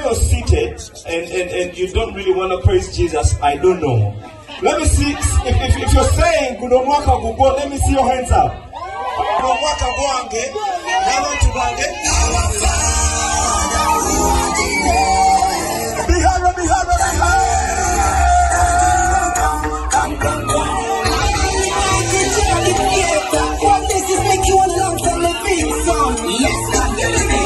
you're seated and you don't really want to praise Jesus, I don't know. Let me see if you're saying Kudomwaka Gugo, let me see your hands up. Kudomwaka Guange, Nana Tubange, Bihara, Bihara, Bihara. What does this make you want to learn from the theme song? Yes, God, give me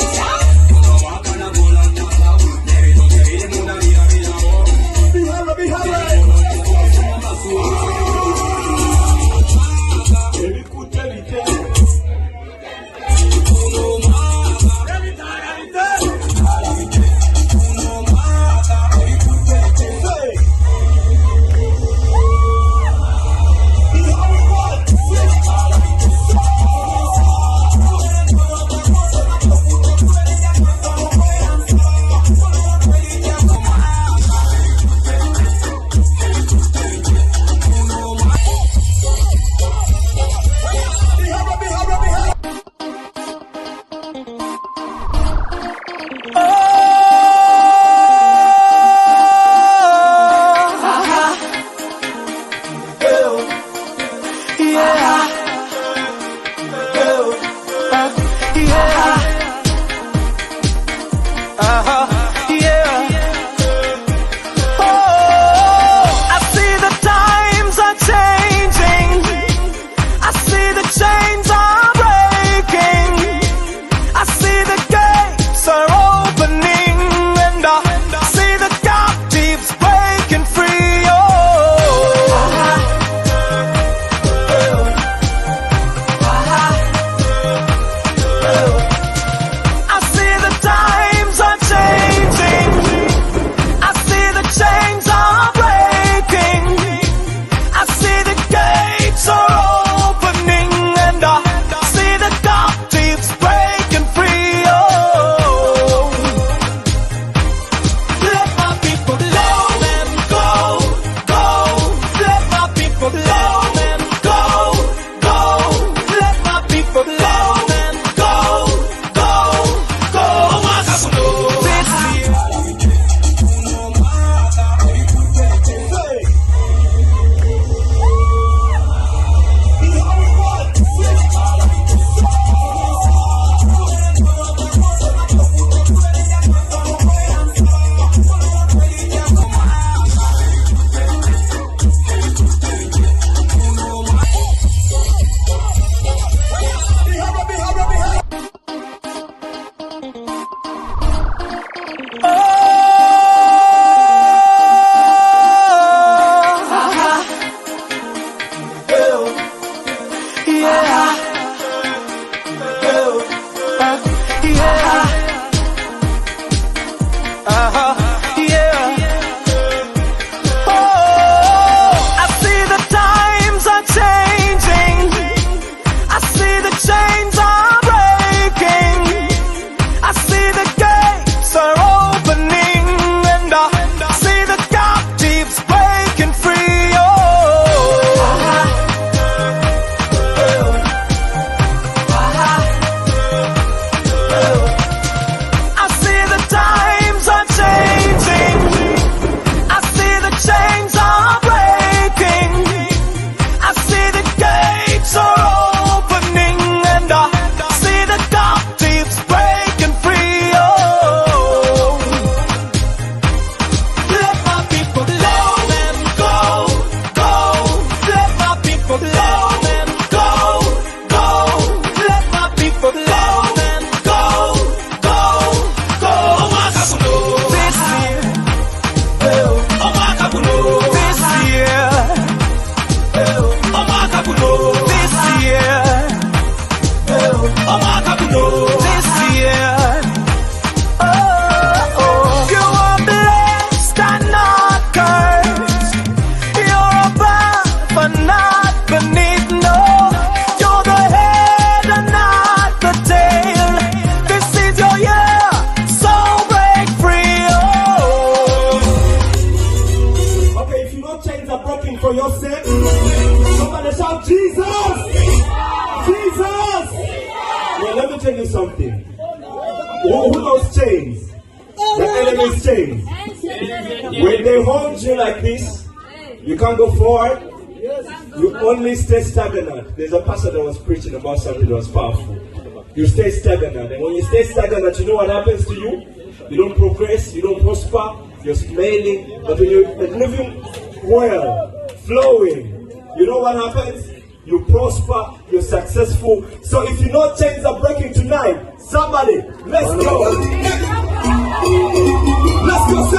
tell you something. Who knows chains? The enemy these chains. When they hold you like this, you can't go forward. You only stay stagnant. There's a pastor that was preaching about something that was powerful. You stay stagnant. And when you stay stagnant, you know what happens to you? You don't progress, you don't prosper, you're smiling. But when you're living well, flowing, you know what happens? You prosper, you're successful. So if you know chains are breaking tonight, somebody, let's go. Let's go.